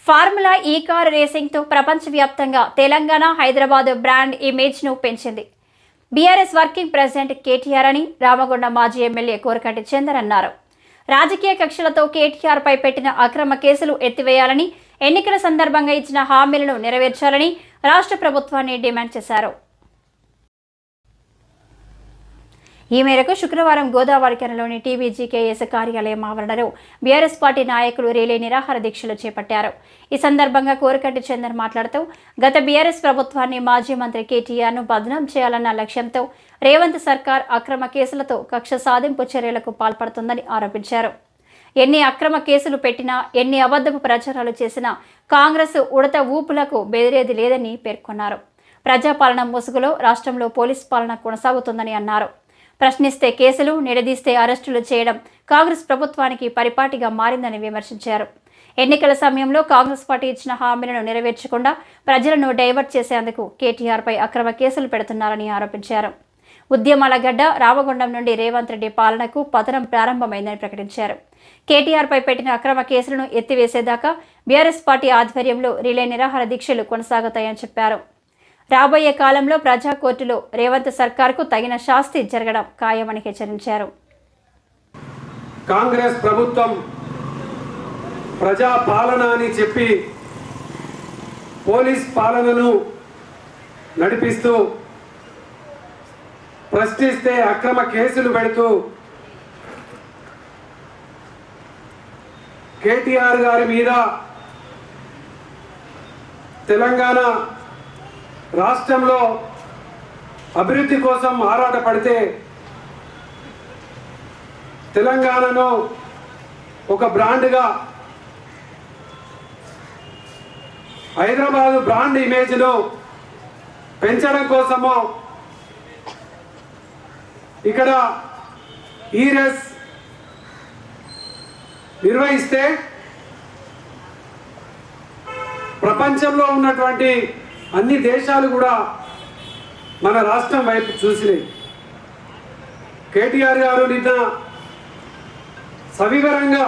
Formula ఈ car రేసింగ్తో ప్రపంచవ్యాప్తంగా Telangana Hyderabad brand ఇమేజ్ను పెంచింది. బీఆర్ఎస్ వర్కింగ్ ప్రెసిడెంట్ కేటీఆర్ అని రామగుండం మాజీ ఎమ్మెల్యే కోరకంటి చందర్ అన్నారు. రాజకీయ కక్షలతో కేటీఆర్పై పెట్టిన అక్రమ కేసులు ఎత్తివేయాలని, ఎన్నికల సందర్భంగా ఇచ్చిన హామీలను నెరవేర్చాలని రాష్ట్ర ప్రభుత్వాన్ని డిమాండ్ చేశారు. ఈ మేరకు శుక్రవారం గోదావరిఖనిలోని టీబీజీకేఎస్ కార్యాలయం ఆవరణలో బీఆర్ఎస్ పార్టీ నాయకులు రిలే నిరాహార దీక్షలు చేపట్టారు. ఈ సందర్భంగా కోరకంటి చందర్ మాట్లాడుతూ, గత బీఆర్ఎస్ ప్రభుత్వాన్ని మాజీ మంత్రి కేటీఆర్ను బదనాం చేయాలన్న లక్ష్యంతో రేవంత్ సర్కార్ అక్రమ కేసులతో కక్ష సాధింపు చర్యలకు పాల్పడుతుందని ఆరోపించారు. ఎన్ని అక్రమ కేసులు పెట్టినా, ఎన్ని అబద్ధపు ప్రచారాలు చేసినా కాంగ్రెస్ ఉడత ఊపులకు బెదిరేది లేదని పేర్కొన్నారు. ప్రజాపాలన ముసుగులో రాష్ట్రంలో పోలీస్ పాలన కొనసాగుతుందని అన్నారు. ప్రశ్నిస్తే కేసులు, నిలదీస్తే అరెస్టులు చేయడం కాంగ్రెస్ ప్రభుత్వానికి పరిపాటిగా మారిందని విమర్శించారు. ఎన్నికల సమయంలో కాంగ్రెస్ పార్టీ ఇచ్చిన హామీలను నెరవేర్చకుండా ప్రజలను డైవర్ట్ చేసేందుకు కేటీఆర్పై అక్రమ కేసులు పెడుతున్నారని ఆరోపించారు. ఉద్యమాల గడ్డ రామగుండం నుండి రేవంత్ రెడ్డి పాలనకు పతనం ప్రారంభమైందని ప్రకటించారు. కేటీఆర్పై పెట్టిన అక్రమ కేసులను ఎత్తివేసేదాకా బీఆర్ఎస్ పార్టీ ఆధ్వర్యంలో రిలే నిరాహార దీక్షలు కొనసాగుతాయని చెప్పారు. రాబోయే కాలంలో ప్రజా కోర్టులో రేవంత్ సర్కార్కు తగిన శాస్తి జరగడం ఖాయమని హెచ్చరించారు. కాంగ్రెస్ ప్రభుత్వం ప్రజా పాలన అని చెప్పి పోలీస్ పాలనను నడిపిస్తూ, ప్రశ్నిస్తే అక్రమ కేసులు పెడుతూ కేటీఆర్ గారి మీద తెలంగాణ రాష్ట్రంలో అభివృద్ధి కోసం ఆరాటపడితే తెలంగాణను ఒక బ్రాండ్గా, హైదరాబాద్ బ్రాండ్ ఇమేజ్ను పెంచడం కోసము ఇక్కడ ఈ రేస్ నిర్వహిస్తే ప్రపంచంలో ఉన్నటువంటి అన్ని దేశాలు కూడా మన రాష్ట్రం వైపు చూసినాయి. కేటీఆర్ గారు నిన్న సవివరంగా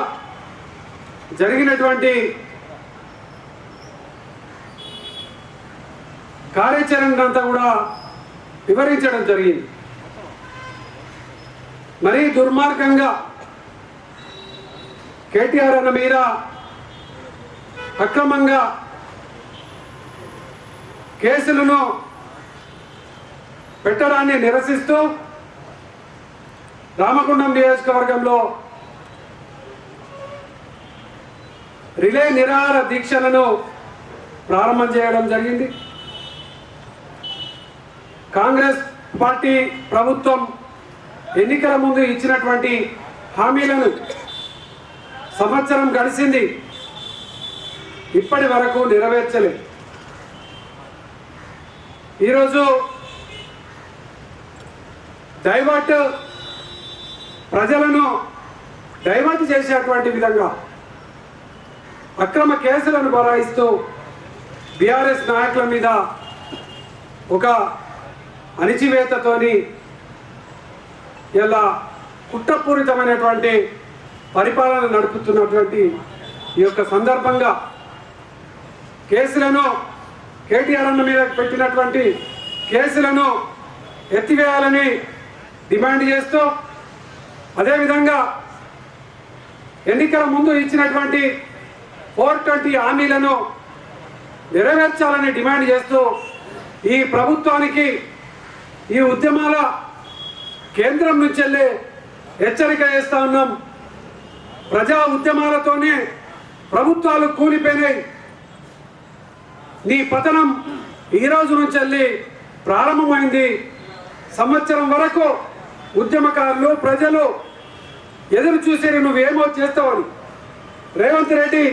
జరిగినటువంటి కార్యాచరణ అంతా కూడా వివరించడం జరిగింది. మరీ దుర్మార్గంగా కేటీఆర్ అన్న మీద అక్రమంగా కేసులను పెట్టడాన్ని నిరసిస్తూ రామగుండం నియోజకవర్గంలో రిలే నిరాహార దీక్షలను ప్రారంభం చేయడం జరిగింది. కాంగ్రెస్ పార్టీ ప్రభుత్వం ఎన్నికల ముందు ఇచ్చినటువంటి హామీలను సంవత్సరం గడిచింది, ఇప్పటి వరకు నెరవేర్చలేదు. ఈరోజు ప్రజలను డైవర్ట్ చేసేటువంటి విధంగా అక్రమ కేసులను బరాయిస్తూ బీఆర్ఎస్ నాయకుల మీద ఒక అణిచివేతతోని ఇలా కుట్రపూరితమైనటువంటి పరిపాలన నడుపుతున్నటువంటి ఈ యొక్క సందర్భంగా కేసులను, కేటీఆర్ అన్న మీద పెట్టినటువంటి కేసులను ఎత్తివేయాలని డిమాండ్ చేస్తూ, అదేవిధంగా ఎన్నికల ముందు ఇచ్చినటువంటి 420 హామీలను నెరవేర్చాలని డిమాండ్ చేస్తూ ఈ ప్రభుత్వానికి, ఈ ఉద్యమాల కేంద్రం నుంచి వెళ్ళే హెచ్చరిక చేస్తూ ఉన్నాం. ప్రజా ఉద్యమాలతోనే ప్రభుత్వాలు కూలిపోయినాయి. నీ పతనం ఈ రోజు నుంచి వెళ్ళి ప్రారంభమైంది. సంవత్సరం వరకు ఉద్యమకారులు, ప్రజలు ఎదురు చూసేది నువ్వేమో చేస్తావని. రేవంత్ రెడ్డి,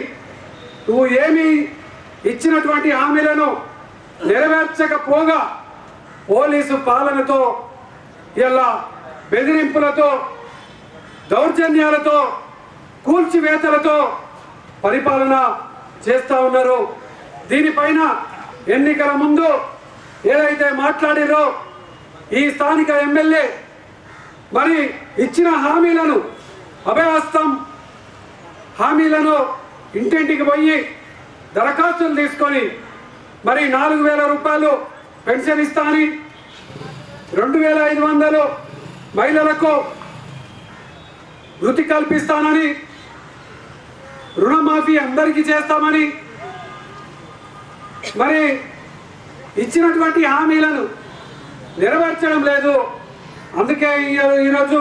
నువ్వు ఏమి ఇచ్చినటువంటి హామీలను నెరవేర్చకపోగా పోలీసు పాలనతో, ఇలా బెదిరింపులతో, దౌర్జన్యాలతో, కూల్చివేతలతో పరిపాలన చేస్తూ ఉన్నారు. దీనిపైన ఎన్నికల ముందు ఏదైతే మాట్లాడారో ఈ స్థానిక ఎమ్మెల్యే మరి ఇచ్చిన హామీలను అభయహస్తం హామీలను ఇంటింటికి పోయి దరఖాస్తులు తీసుకొని మరి 4,000 రూపాయలు పెన్షన్ ఇస్తానని, 2,500 మహిళలకు వృత్తి కల్పిస్తానని, రుణమాఫీ అందరికీ చేస్తామని మరి ఇచ్చినటువంటి హామీలను నెరవేర్చడం లేదు. అందుకే ఈరోజు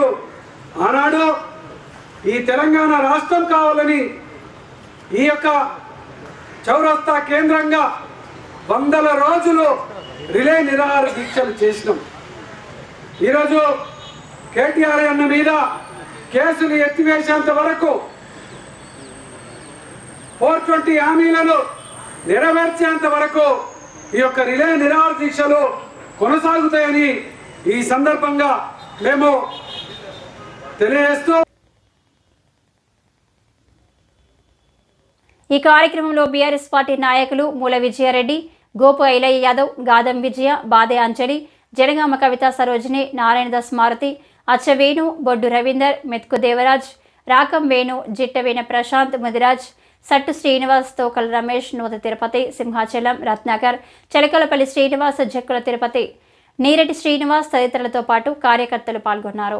ఆనాడు ఈ తెలంగాణ రాష్ట్రం కావాలని ఈ యొక్క చౌరస్తా కేంద్రంగా 100 రోజులు రిలే నిరాహార దీక్షలు చేసినాం. ఈరోజు కేటీఆర్ అన్న మీద కేసులు ఎత్తివేసేంత వరకు 420 హామీలను నెరవేర్చేంత వరకు ఈ యొక్క రిలే నిరాహార దీక్షలు కొనసాగుతాయని ఈ సందర్భంగా మేము తెలియజేస్తూ, ఈ కార్యక్రమంలో బీఆర్ఎస్ పార్టీ నాయకులు మూల విజయారెడ్డి, గోపు ఐలయ్య యాదవ్, గాదం విజయ, బాదే అంజలి, జనగామ కవిత సరోజిని, నారాయణదాస్ మారుతి, అచ్చవేణు, బొడ్డు రవీందర్, మెత్కు దేవరాజ్, రాకం వేణు, జిట్టవేణ ప్రశాంత్, ముదిరాజ్, సట్టు శ్రీనివాస్, తోకల రమేష్, నూత తిరుపతి, సింహాచలం, రత్నాకర్, చలకలపల్లి శ్రీనివాస్, జక్కుల తిరుపతి, నీరటి శ్రీనివాస్ తదితరులతో పాటు కార్యకర్తలు పాల్గొన్నారు.